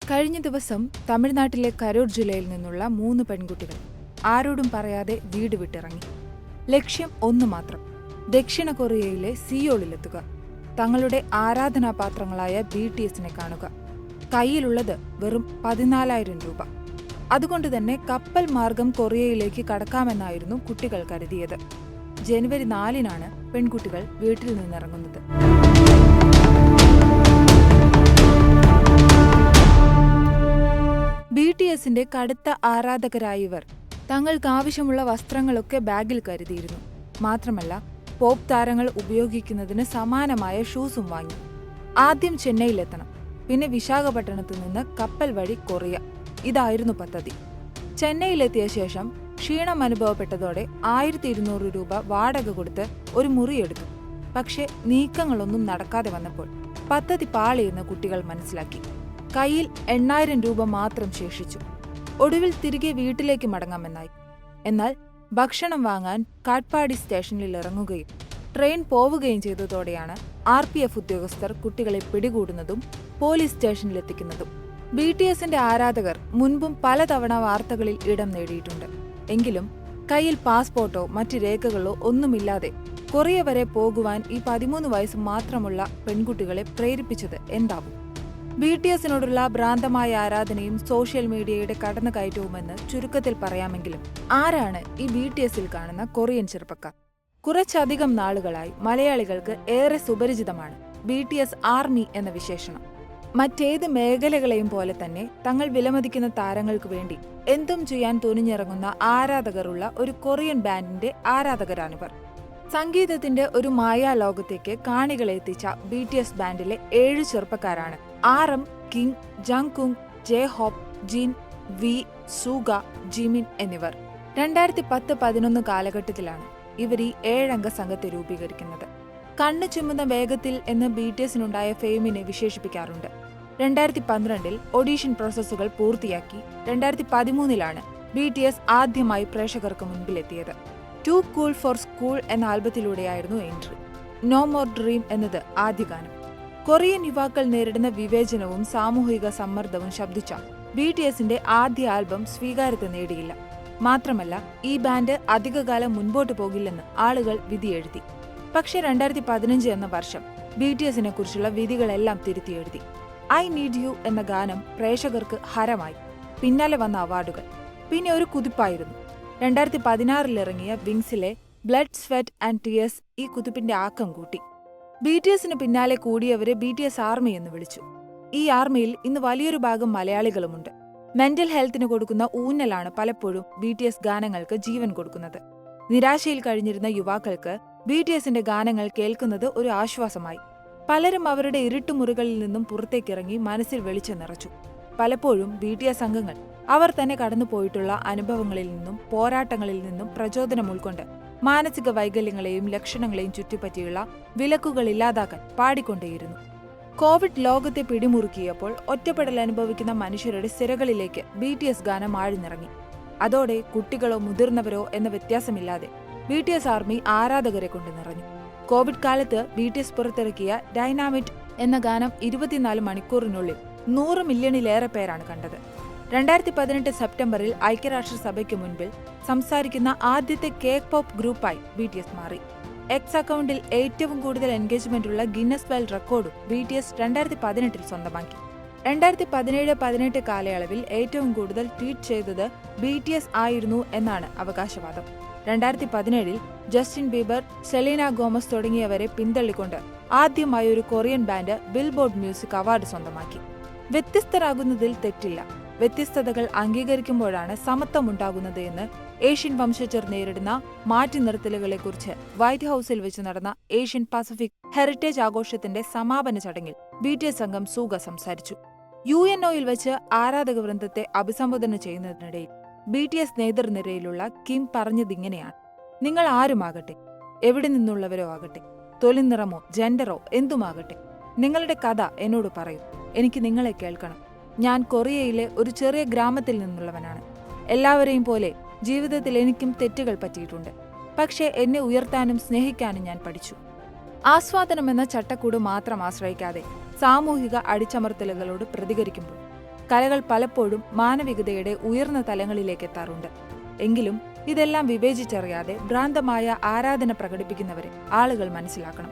കഴിഞ്ഞ ദിവസം തമിഴ്നാട്ടിലെ കരൂർ ജില്ലയിൽ നിന്നുള്ള 3 പെൺകുട്ടികൾ ആരോടും പറയാതെ വീട് വിട്ടിറങ്ങി. ലക്ഷ്യം ഒന്നു മാത്രം: ദക്ഷിണ കൊറിയയിലെ സിയോളിലെത്തുക, തങ്ങളുടെ ആരാധനാപാത്രങ്ങളായ BTSനെ കാണുക. കയ്യിലുള്ളത് വെറും 14,000 രൂപ. അതുകൊണ്ട് തന്നെ കപ്പൽ മാർഗം കൊറിയയിലേക്ക് കടക്കാമെന്നായിരുന്നു കുട്ടികൾ കരുതിയത്. ജനുവരി 4-നാണ് പെൺകുട്ടികൾ വീട്ടിൽ നിന്നിറങ്ങുന്നത്. BTSന്റെ കടുത്ത ആരാധകരായവർ തങ്ങൾക്ക് ആവശ്യമുള്ള വസ്ത്രങ്ങളൊക്കെ ബാഗിൽ കരുതിയിരുന്നു. മാത്രമല്ല, പോപ്പ് താരങ്ങൾ ഉപയോഗിക്കുന്നതിന് സമാനമായ ഷൂസും വാങ്ങി. ആദ്യം ചെന്നൈയിലെത്തണം, പിന്നെ വിശാഖപട്ടണത്തു നിന്ന് കപ്പൽ വഴി കൊറിയ. ഇതായിരുന്നു പദ്ധതി. ചെന്നൈയിലെത്തിയ ശേഷം ക്ഷീണം അനുഭവപ്പെട്ടതോടെ 1,200 രൂപ വാടക കൊടുത്ത് ഒരു മുറിയെടുത്തു. പക്ഷേ നീക്കങ്ങളൊന്നും നടക്കാതെ വന്നപ്പോൾ പദ്ധതി പാളിയെന്ന് കുട്ടികൾ മനസ്സിലാക്കി. കയ്യിൽ 8,000 രൂപ മാത്രം ശേഷിച്ചു. ഒടുവിൽ തിരികെ വീട്ടിലേക്ക് മടങ്ങാമെന്നായി. എന്നാൽ ഭക്ഷണം വാങ്ങാൻ കാട്ട്പാടി സ്റ്റേഷനിൽ ഇറങ്ങുകയും ട്രെയിൻ പോവുകയും ചെയ്തതോടെയാണ് RPF ഉദ്യോഗസ്ഥർ കുട്ടികളെ പിടികൂടുന്നതും പോലീസ് സ്റ്റേഷനിലെത്തിക്കുന്നതും. BTSന്റെ ആരാധകർ മുൻപും പലതവണ വാർത്തകളിൽ ഇടം നേടിയിട്ടുണ്ട്. എങ്കിലും കയ്യിൽ പാസ്പോർട്ടോ മറ്റ് രേഖകളോ ഒന്നുമില്ലാതെ കൊറിയ വരെ പോകുവാൻ ഈ 13 വയസ്സ് മാത്രമുള്ള പെൺകുട്ടികളെ പ്രേരിപ്പിച്ചത് എന്താവും? BTSനോടുള്ള ഭ്രാന്തമായ ആരാധനയും സോഷ്യൽ മീഡിയയുടെ കടന്നുകയറ്റവുമെന്ന് ചുരുക്കത്തിൽ പറയാമെങ്കിലും ആരാണ് ഈ BTSൽ കാണുന്ന കൊറിയൻ ചെറുപ്പക്കാർ? കുറച്ചധികം നാളുകളായി മലയാളികൾക്ക് ഏറെ സുപരിചിതമാണ് BTS ആർമി എന്ന വിശേഷണം. മറ്റേത് മേഖലകളെയും പോലെ തന്നെ തങ്ങൾ വിലമതിക്കുന്ന താരങ്ങൾക്ക് വേണ്ടി എന്തും ചെയ്യാൻ തുനിഞ്ഞിറങ്ങുന്ന ആരാധകരുള്ള ഒരു കൊറിയൻ ബാൻഡിന്റെ ആരാധകരാണിവർ. സംഗീതത്തിന്റെ ഒരു മായാലോകത്തേക്ക് കാണികളെ എത്തിച്ച BTS ബാൻഡിലെ 7 ചെറുപ്പക്കാരാണ് RM, കിങ്, ജങ്കുങ്, ജെ-ഹോപ്പ്, ജിൻ, വി, സൂഗ, ജിമിൻ എന്നിവർ. 2010-11 കാലഘട്ടത്തിലാണ് ഇവർ ഈ 7-അംഗ സംഘത്തെ രൂപീകരിക്കുന്നത്. കണ്ണു ചുമ്മുന്ന വേഗത്തിൽ എന്ന് BTSനുണ്ടായ ഫെയിമിനെ വിശേഷിപ്പിക്കാറുണ്ട്. 2012-ൽ ഓഡീഷൻ പ്രോസസ്സുകൾ പൂർത്തിയാക്കി 2013-ലാണ് BTS ആദ്യമായി പ്രേക്ഷകർക്ക് മുൻപിലെത്തിയത്. ടു കൂൾ ഫോർ സ്കൂൾ എന്ന ആൽബത്തിലൂടെയായിരുന്നു എൻട്രി. നോ മോർ ഡ്രീം എന്നത് ആദ്യ ഗാനം. കൊറിയൻ യുവാക്കൾ നേരിടുന്ന വിവേചനവും സാമൂഹിക സമ്മർദ്ദവും ശബ്ദിച്ച BTSന്റെ ആദ്യ ആൽബം സ്വീകാര്യത നേടിയില്ല. മാത്രമല്ല, ഈ ബാൻഡ് അധികകാലം മുൻപോട്ട് പോകില്ലെന്ന് ആളുകൾ വിധിയെഴുതി. പക്ഷേ 2015 എന്ന വർഷം BTSനെ കുറിച്ചുള്ള വിധികളെല്ലാം തിരുത്തിയെഴുതി. ഐ നീഡ് യു എന്ന ഗാനം പ്രേക്ഷകർക്ക് ഹരമായി. പിന്നാലെ വന്ന അവാർഡുകൾ പിന്നെ ഒരു കുതിപ്പായിരുന്നു. 2016-ൽ ഇറങ്ങിയ വിങ്സിലെ ബ്ലഡ്, സ്വെറ്റ് ആൻഡ് ടിയേഴ്സ് ഈ കുതിപ്പിന്റെ ആക്കം കൂട്ടി. BTSന് പിന്നാലെ കൂടിയവരെ BTS ആർമി എന്ന് വിളിച്ചു. ഈ ആർമിയിൽ ഇന്ന് വലിയൊരു ഭാഗം മലയാളികളുമുണ്ട്. മെന്റൽ ഹെൽത്തിന് കൊടുക്കുന്ന ഊന്നലാണ് പലപ്പോഴും BTS ഗാനങ്ങൾക്ക് ജീവൻ കൊടുക്കുന്നത്. നിരാശയിൽ കഴിഞ്ഞിരുന്ന യുവാക്കൾക്ക് BTSന്റെ ഗാനങ്ങൾ കേൾക്കുന്നത് ഒരു ആശ്വാസമായി. പലരും അവരുടെ ഇരുട്ടുമുറികളിൽ നിന്നും പുറത്തേക്കിറങ്ങി മനസ്സിൽ വെളിച്ചം നിറച്ചു. പലപ്പോഴും BTS അംഗങ്ങൾ അവർ തന്നെ കടന്നുപോയിട്ടുള്ള അനുഭവങ്ങളിൽ നിന്നും പോരാട്ടങ്ങളിൽ നിന്നും പ്രചോദനം ഉൾക്കൊണ്ട് മാനസിക വൈകല്യങ്ങളെയും ലക്ഷണങ്ങളെയും ചുറ്റിപ്പറ്റിയുള്ള വിലക്കുകൾ ഇല്ലാതാക്കാൻ പാടിക്കൊണ്ടേയിരുന്നു. കോവിഡ് ലോകത്തെ പിടിമുറുക്കിയപ്പോൾ ഒറ്റപ്പെടൽ അനുഭവിക്കുന്ന മനുഷ്യരുടെ സിരകളിലേക്ക് BTS ഗാനം ആഴ്ന്നിറങ്ങി. അതോടെ കുട്ടികളോ മുതിർന്നവരോ എന്ന വ്യത്യാസമില്ലാതെ BTS ആർമി ആരാധകരെ കൊണ്ട് നിറഞ്ഞു. കോവിഡ് കാലത്ത് BTS പുറത്തിറക്കിയ ഡൈനാമിറ്റ് എന്ന ഗാനം 24 മണിക്കൂറിനുള്ളിൽ 100 മില്യണിലേറെ പേരാണ് കണ്ടത്. 2018 സെപ്റ്റംബറിൽ ഐക്യരാഷ്ട്രസഭയ്ക്ക് മുൻപിൽ സംസാരിക്കുന്ന ആദ്യത്തെ K-പോപ്പ് ഗ്രൂപ്പായി BTS മാറി. എക്സ് അക്കൗണ്ടിൽ ഏറ്റവും കൂടുതൽ എൻഗേജ്മെന്റുള്ള ഗിന്നസ് വേൾഡ് റെക്കോർഡും BTS 2018-ൽ സ്വന്തമാക്കി. 2017-18 കാലയളവിൽ ഏറ്റവും കൂടുതൽ ട്വീറ്റ് ചെയ്തത് BTS ആയിരുന്നു എന്നാണ് അവകാശവാദം. 2017-ൽ ജസ്റ്റിൻ ബീബർ, സെലീന ഗോമസ് തുടങ്ങിയവരെ പിന്തള്ളിക്കൊണ്ട് ആദ്യമായി ഒരു Korean band Billboard music award സ്വന്തമാക്കി. വ്യത്യസ്തരാകുന്നതിൽ തെറ്റില്ല, വ്യത്യസ്തതകൾ അംഗീകരിക്കുമ്പോഴാണ് സമത്വമുണ്ടാകുന്നത് എന്ന് ഏഷ്യൻ വംശജർ നേരിടുന്ന മാറ്റി നിർത്തലുകളെക്കുറിച്ച് വൈറ്റ് ഹൌസിൽ വെച്ച് നടന്ന ഏഷ്യൻ പസഫിക് ഹെറിറ്റേജ് ആഘോഷത്തിന്റെ സമാപന ചടങ്ങിൽ BTS അംഗം സൂഗ സംസാരിച്ചു. UNOയിൽ വെച്ച് ആരാധക വൃന്ദത്തെ അഭിസംബോധന ചെയ്യുന്നതിനിടയിൽ BTS നേതൃനിരയിലുള്ള കിം പറഞ്ഞതിങ്ങനെയാണ്: നിങ്ങൾ ആരുമാകട്ടെ, എവിടെ നിന്നുള്ളവരോ ആകട്ടെ, തൊലിനിറമോ ജെൻഡറോ എന്തുമാകട്ടെ, നിങ്ങളുടെ കഥ എന്നോട് പറയൂ. എനിക്ക് നിങ്ങളെ കേൾക്കണം. ഞാൻ കൊറിയയിലെ ഒരു ചെറിയ ഗ്രാമത്തിൽ നിന്നുള്ളവനാണ്. എല്ലാവരെയും പോലെ ജീവിതത്തിൽ എനിക്കും തെറ്റുകൾ പറ്റിയിട്ടുണ്ട്. പക്ഷേ എന്നെ ഉയർത്താനും സ്നേഹിക്കാനും ഞാൻ പഠിച്ചു. ആസ്വാദനമെന്ന ചട്ടക്കൂട് മാത്രം ആശ്രയിക്കാതെ സാമൂഹിക അടിച്ചമർത്തലുകളോട് പ്രതികരിക്കുമ്പോൾ കലകൾ പലപ്പോഴും മാനവികതയുടെ ഉയർന്ന തലങ്ങളിലേക്ക് എത്താറുണ്ട്. എങ്കിലും ഇതെല്ലാം വിവേചിച്ചറിയാതെ ഭ്രാന്തമായ ആരാധന പ്രകടിപ്പിക്കുന്നവരെ ആളുകൾ മനസ്സിലാക്കണം.